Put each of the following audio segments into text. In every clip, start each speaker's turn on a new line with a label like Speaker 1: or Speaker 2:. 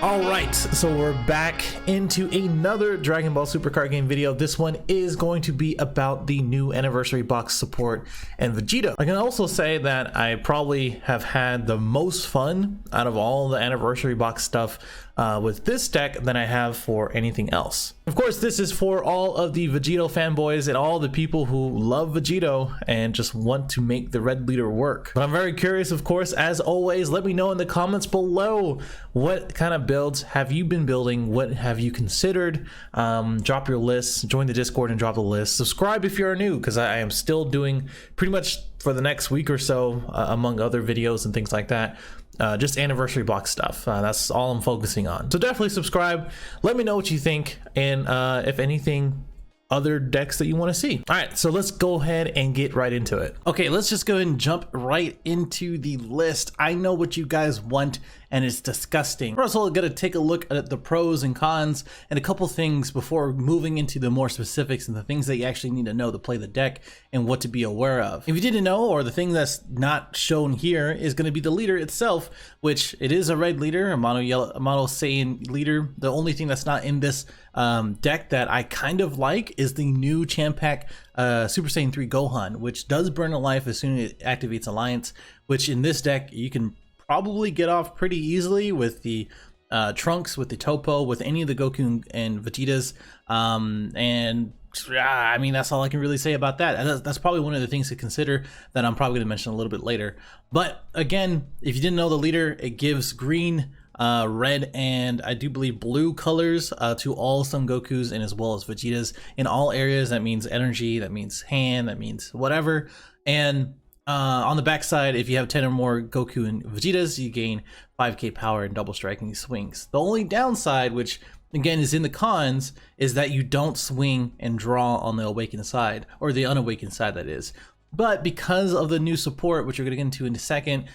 Speaker 1: Alright, so we're back into another Dragon Ball Super card game video. This one is going to be about the new anniversary box support and Vegito. I can also say that I probably have had the most fun out of all the anniversary box stuff with this deck than I have for anything else. Of course, this is for all of the Vegito fanboys and all the people who love Vegito and just want to make the red leader work. But I'm very curious, of course, as always, let me know in the comments below, what kind of builds have you been building? What have you considered? Drop your lists, join the Discord and drop the list. Subscribe if you're new, because I am still doing pretty much for the next week or so, among other videos and things like that, just anniversary box stuff. That's all I'm focusing on. So definitely subscribe. Let me know what you think, and if anything, other decks that you want to see. All right, so let's go ahead and get right into it. Okay, let's just go ahead and jump right into the list. I know what you guys want, and it's disgusting. We're also gonna take a look at the pros and cons and a couple things before moving into the more specifics and the things that you actually need to know to play the deck and what to be aware of. If you didn't know, or the thing that's not shown here, is gonna be the leader itself, which it is a red leader, a mono Saiyan leader. The only thing that's not in this deck that I kind of like is the new Champak Super Saiyan 3 Gohan, which does burn a life as soon as it activates Alliance, which in this deck you can probably get off pretty easily with the Trunks, with the Topo, with any of the Goku and Vegetas, and I mean, that's all I can really say about that. That's probably one of the things to consider that I'm probably going to mention a little bit later. But again, if you didn't know the leader, it gives green, red, and I do believe blue colors to all Son Gokus and as well as Vegetas in all areas. That means energy, that means hand, that means whatever. And on the backside, if you have 10 or more Goku and Vegetas, you gain 5k power and double striking swings. The only downside, which again is in the cons, is that you don't swing and draw on the awakened side, or the unawakened side, that is. But because of the new support, which we're going to get into in a second,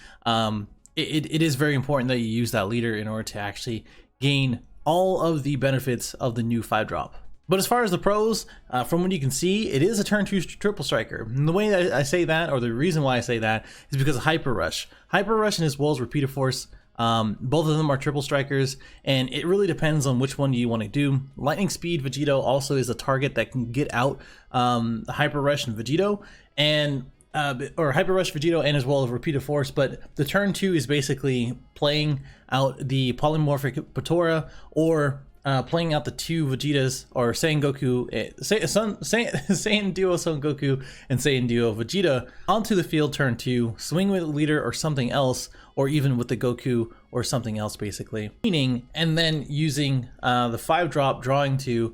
Speaker 1: it is very important that you use that leader in order to actually gain all of the benefits of the new 5-drop. But as far as the pros, from what you can see, it is a turn 2 triple striker. And the way that I say that, or the reason why I say that, is because of Hyper Rush. Hyper Rush and as well as Repeated Force, both of them are triple strikers, and it really depends on which one you want to do. Lightning Speed Vegito also is a target that can get out Hyper Rush and Vegito, and or Hyper Rush Vegito and as well as Repeated Force. But the turn 2 is basically playing out the Polymorphic Patora, or playing out the two Vegetas, or Saiyan Goku, Saiyan Duo Son Goku and Saiyan Duo Vegeta onto the field turn 2, swing with the leader or something else, or even with the Goku or something else basically. Meaning, and then using the 5-drop drawing 2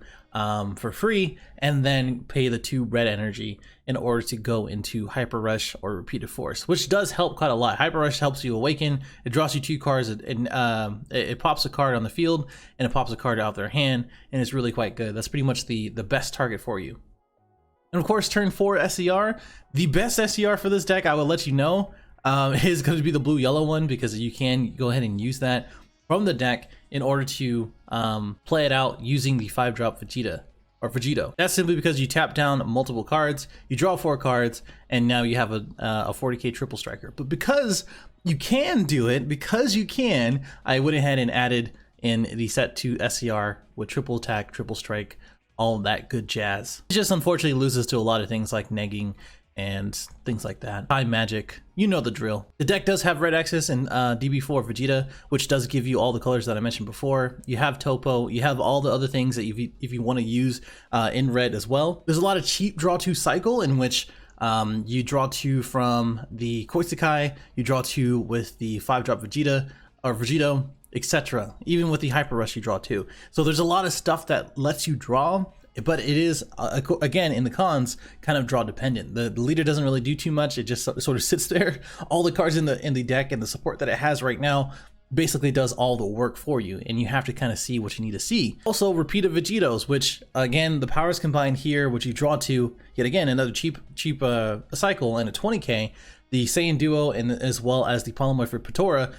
Speaker 1: for free, and then pay the 2 red energy in order to go into Hyper Rush or Repeated Force, which does help quite a lot. Hyper Rush helps you awaken, it draws you 2 cards, and it pops a card on the field, and it pops a card out their hand, and it's really quite good. That's pretty much the best target for you. And of course, turn 4 SCR, the best SCR for this deck, I will let you know, is going to be the blue-yellow one, because you can go ahead and use that from the deck in order to play it out using the 5-drop Vegeta or Vegito. That's simply because you tap down multiple cards, you draw 4 cards, and now you have a 40k triple striker. But because you can do it, I went ahead and added in the set 2 SCR with triple attack, triple strike, all that good jazz. It just unfortunately loses to a lot of things like negging and things like that. Time magic, you know the drill. The deck does have red X's and DB4 Vegeta, which does give you all the colors that I mentioned before. You have Topo, you have all the other things that if you want to use in red as well. There's a lot of cheap draw 2 cycle in which you draw 2 from the Koisekai, you draw 2 with the 5-drop Vegeta or Vegito, etc. Even with the Hyper Rush, you draw 2. So there's a lot of stuff that lets you draw, but it is, again, in the cons, kind of draw dependent. The leader doesn't really do too much. It just sort of sits there. All the cards in the deck and the support that it has right now basically does all the work for you, and you have to kind of see what you need to see. Also, Repeated Vegetos, which again, the powers combined here, which you draw 2, yet again, another cheap cycle and a 20k. The Saiyan Duo and as well as the Polymorphic Patora,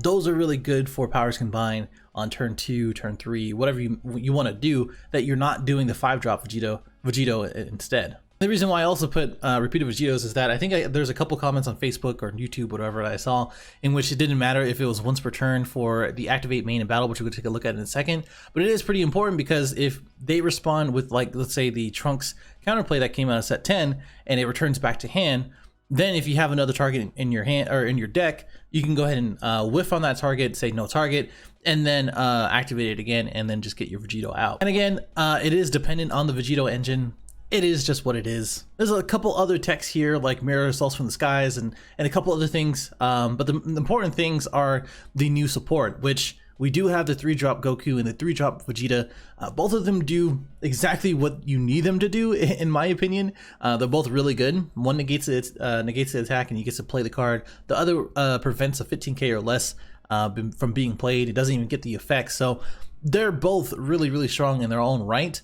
Speaker 1: those are really good for powers combined on turn 2, turn 3, whatever you want to do, that you're not doing the 5-drop Vegito instead. The reason why I also put repeated Vegitos is that I think there's a couple comments on Facebook or YouTube, whatever that I saw, in which it didn't matter if it was once per turn for the activate main and battle, which we're going to take a look at in a second. But it is pretty important because if they respond with, like, let's say the Trunks counterplay that came out of set 10 and it returns back to hand, then if you have another target in your hand or in your deck, you can go ahead and whiff on that target, say no target, and then activate it again, and then just get your Vegito out. And again, it is dependent on the Vegito engine. It is just what it is. There's a couple other techs here like Mirror Assaults from the Skies and a couple other things, but the important things are the new support, which we do have the 3-drop Goku and the 3-drop Vegeta. Both of them do exactly what you need them to do, in my opinion. They're both really good. One negates the attack and you get to play the card. The other prevents a 15k or less from being played. It doesn't even get the effect. So they're both really, really strong in their own right.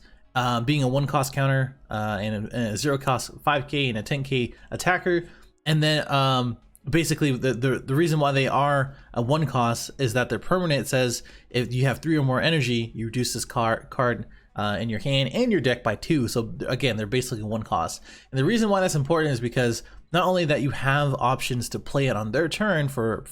Speaker 1: Being a 1-cost counter and a 0-cost 5k and a 10k attacker. And then basically the reason why they are a 1-cost is that their permanent says if you have 3 or more energy, you reduce this card in your hand and your deck by 2. So again, they're basically 1-cost. And the reason why that's important is because not only that you have options to play it on their turn for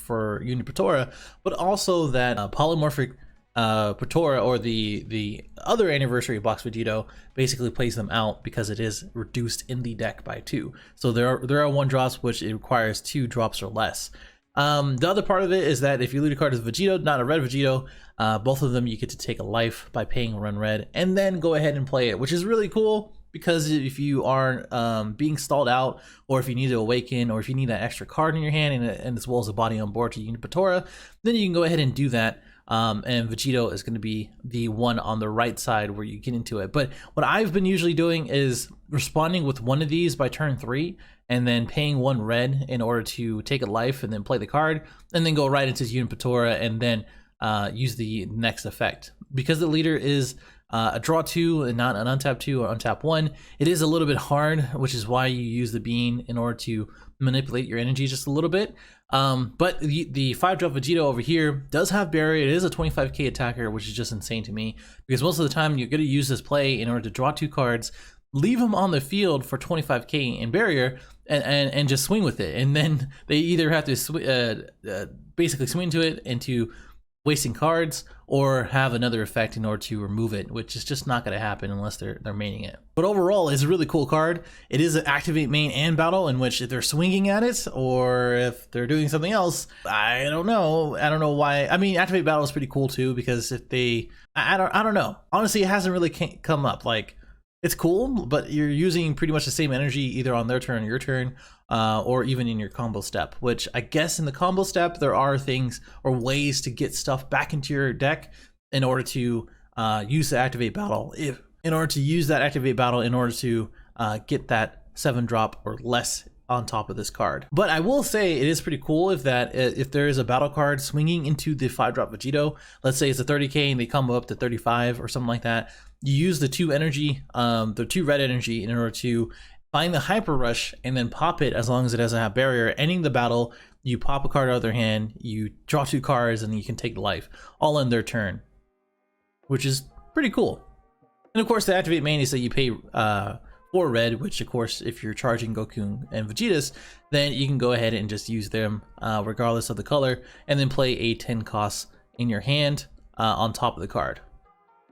Speaker 1: Unipatora, but also that polymorphic Patora or the other anniversary box Vegito basically plays them out because it is reduced in the deck by 2. So there are 1-drops which it requires 2 drops or less. The other part of it is that if you lead a card as Vegito, not a red Vegito, both of them you get to take a life by paying 1 red and then go ahead and play it, which is really cool because if you are being stalled out, or if you need to awaken, or if you need that extra card in your hand and as well as a body on board to Unipatora, then you can go ahead and do that. And Vegito is going to be the one on the right side where you get into it. But what I've been usually doing is responding with one of these by turn 3 and then paying 1 red in order to take a life and then play the card and then go right into Unipatora and then use the next effect. Because the leader is a draw 2 and not an untap 2 or untap 1, it is a little bit hard, which is why you use the bean in order to manipulate your energy just a little bit. But the 5-drop Vegito over here does have barrier. It is a 25k attacker, which is just insane to me because most of the time you're going to use this play in order to draw 2 cards, leave them on the field for 25k in barrier, and just swing with it. And then they either have to basically swing to it into wasting cards or have another effect in order to remove it, which is just not going to happen unless they're maining it. But overall, it's a really cool card. It is an activate main and battle, in which if they're swinging at it or if they're doing something else, I don't know why. I mean, activate battle is pretty cool too, because if they, I don't know. Honestly, it hasn't really come up. Like, it's cool, but you're using pretty much the same energy either on their turn or your turn, or even in your combo step, which I guess in the combo step, there are things or ways to get stuff back into your deck in order to use the activate battle. In order to get that 7-drop or less on top of this card. But I will say it is pretty cool if there is a battle card swinging into the 5-drop Vegito, let's say it's a 30k and they combo up to 35 or something like that, you use the 2 energy, the 2 red energy in order to find the Hyper Rush and then pop it as long as it doesn't have barrier. Ending the battle, you pop a card out of their hand, you draw 2 cards, and you can take the life, all in their turn, which is pretty cool. And of course, the activate main is that you pay 4 red, which of course, if you're charging Goku and Vegetas, then you can go ahead and just use them regardless of the color, and then play a 10 cost in your hand on top of the card,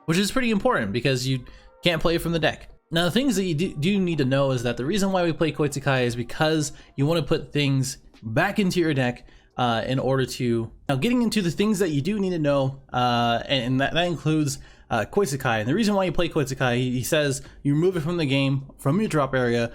Speaker 1: which is pretty important because you can't play it from the deck. Now, the things that you do need to know is that the reason why we play Koitsukai is because you want to put things back into your deck in order to... Now, getting into the things that you do need to know, and that includes Koitsukai. And the reason why you play Koitsukai, he says you remove it from the game, from your drop area,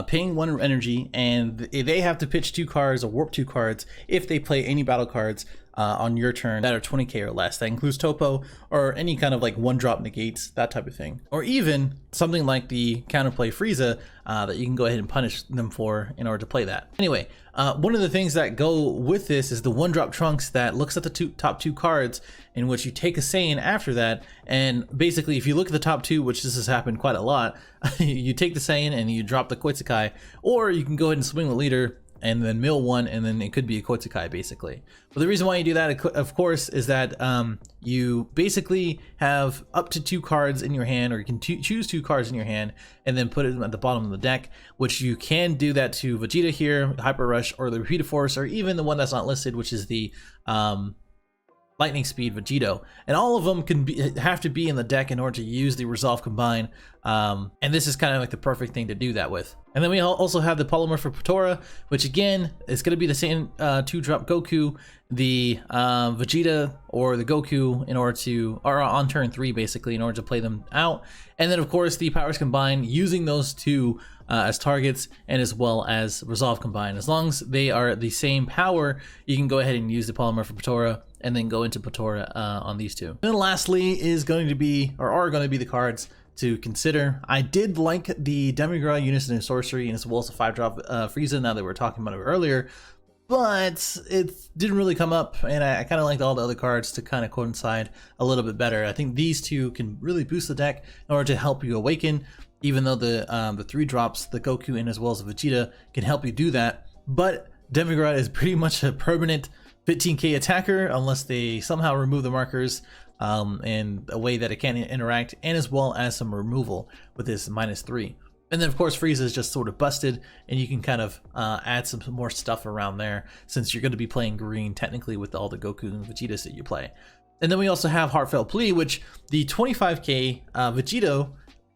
Speaker 1: paying 1 energy, and they have to pitch 2 cards or warp 2 cards if they play any battle cards on your turn that are 20k or less. That includes Topo or any kind of like 1-drop negates, that type of thing. Or even something like the counterplay Frieza that you can go ahead and punish them for in order to play that. Anyway, one of the things that go with this is the 1-drop Trunks that looks at the top 2 cards, in which you take a Saiyan after that. And basically, if you look at the top 2, which this has happened quite a lot, you take the Saiyan and you drop the Koitsukai, or you can go ahead and swing the leader, and then mill one, and then it could be a Kotakai basically. But the reason why you do that, of course, is that you basically have up to 2 cards in your hand, or you can choose 2 cards in your hand and then put it at the bottom of the deck, which you can do that to Vegeta here, Hyper Rush, or the Repeated Force, or even the one that's not listed, which is the Lightning Speed Vegito, and all of them have to be in the deck in order to use the Resolve Combine, and this is kind of like the perfect thing to do that with. And then we also have the Polymorphic Potara, which again is going to be the same 2-drop Goku, the Vegeta, or the Goku in order to, or on turn 3 basically, in order to play them out. And then of course the Powers Combine, using those two as targets, and as well as Resolve Combine. As long as they are the same power, you can go ahead and use the Polymorphic Potara and then go into Potara on these two. And then lastly is going to be, or are going to be, the cards to consider. I did like the Demigra, Unison, and Sorcery, and as well as a 5-drop Frieza, now that we're talking about it earlier, but it didn't really come up, and I kind of liked all the other cards to kind of coincide a little bit better. I think these two can really boost the deck in order to help you awaken, even though the 3 drops, the Goku and as well as the Vegeta, can help you do that. But Demigra is pretty much a permanent 15k attacker unless they somehow remove the markers in a way that it can't interact, and as well as some removal with this -3. And then of course Frieza is just sort of busted, and you can kind of add some more stuff around there, since you're going to be playing green technically with all the Goku and Vegetas that you play. And then we also have Heartfelt Plea, which the 25k Vegito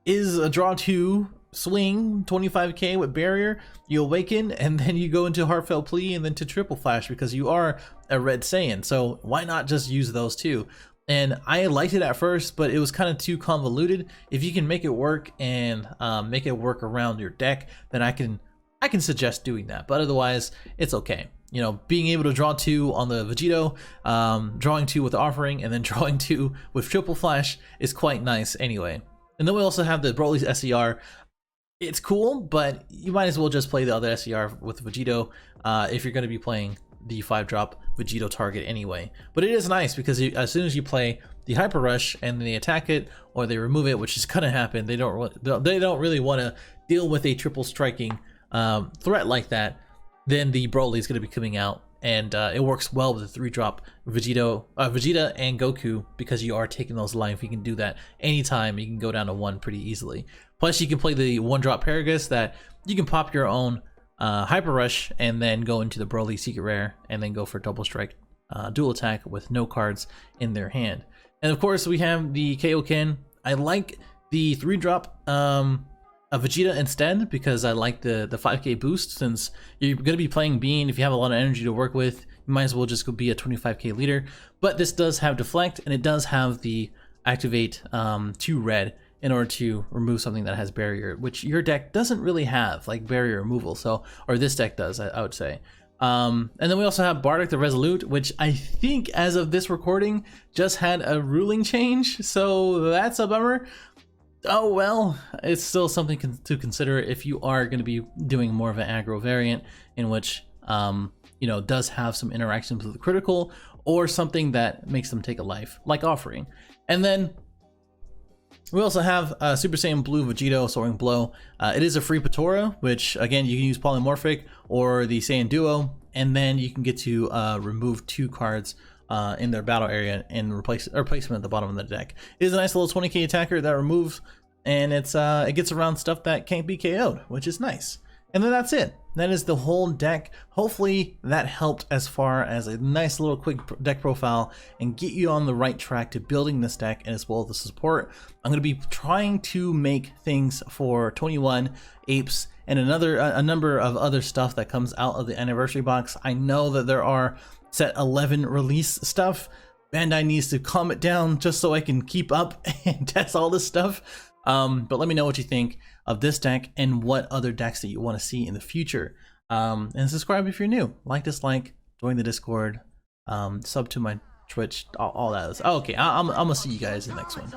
Speaker 1: is a draw 2 swing, 25k with barrier, you awaken, and then you go into Heartfelt Plea and then to Triple Flash, because you are a Red Saiyan, so why not just use those two? And I liked it at first, but it was kind of too convoluted. If you can make it work and make it work around your deck, then I can suggest doing that, but otherwise it's okay. You know, being able to draw 2 on the Vegito, drawing 2 with Offering, and then drawing 2 with Triple Flash is quite nice anyway. And then we also have the Broly's SCR. It's cool, but you might as well just play the other SCR with Vegito if you're going to be playing the 5-drop Vegito target anyway. But it is nice because as soon as you play the Hyper Rush and they attack it or they remove it, which is going to happen, they don't really want to deal with a triple striking threat like that, then the Broly is going to be coming out. And it works well with the 3-drop Vegeta and Goku, because you are taking those life. You can do that anytime. You can go down to 1 pretty easily. Plus, you can play the 1-drop Paragus that you can pop your own Hyper Rush and then go into the Broly Secret Rare and then go for Double Strike dual attack with no cards in their hand. And of course, we have the Kaioken. I like the 3-drop a Vegeta instead, because I like the 5k boost. Since you're going to be playing Bean, if you have a lot of energy to work with, you might as well just go be a 25k leader. But this does have Deflect, and it does have the activate 2 red in order to remove something that has barrier, which your deck doesn't really have, like barrier removal. So, or this deck does, I would say. And then we also have Bardock the Resolute, which I think as of this recording just had a ruling change, so that's a bummer. Oh well, it's still something to consider if you are going to be doing more of an aggro variant, in which you know, does have some interactions with the critical or something that makes them take a life, like Offering. And then we also have Super Saiyan Blue Vegito Soaring Blow. It is a free Potara, which again you can use Polymorphic or the Saiyan Duo, and then you can get to remove 2 cards in their battle area and replace them at the bottom of the deck. It is a nice little 20k attacker that removes, and it gets around stuff that can't be KO'd, which is nice. And then that's it. That is the whole deck. Hopefully that helped as far as a nice little quick deck profile and get you on the right track to building this deck, and as well as the support. I'm going to be trying to make things for 21 Apes and a number of other stuff that comes out of the anniversary box. I know that there are set 11 release stuff. Bandai needs to calm it down just so I can keep up and test all this stuff. But let me know what you think of this deck and what other decks that you want to see in the future. And subscribe if you're new. Like, dislike, join the Discord, sub to my Twitch, all that. Okay, I'm gonna see you guys in the next one.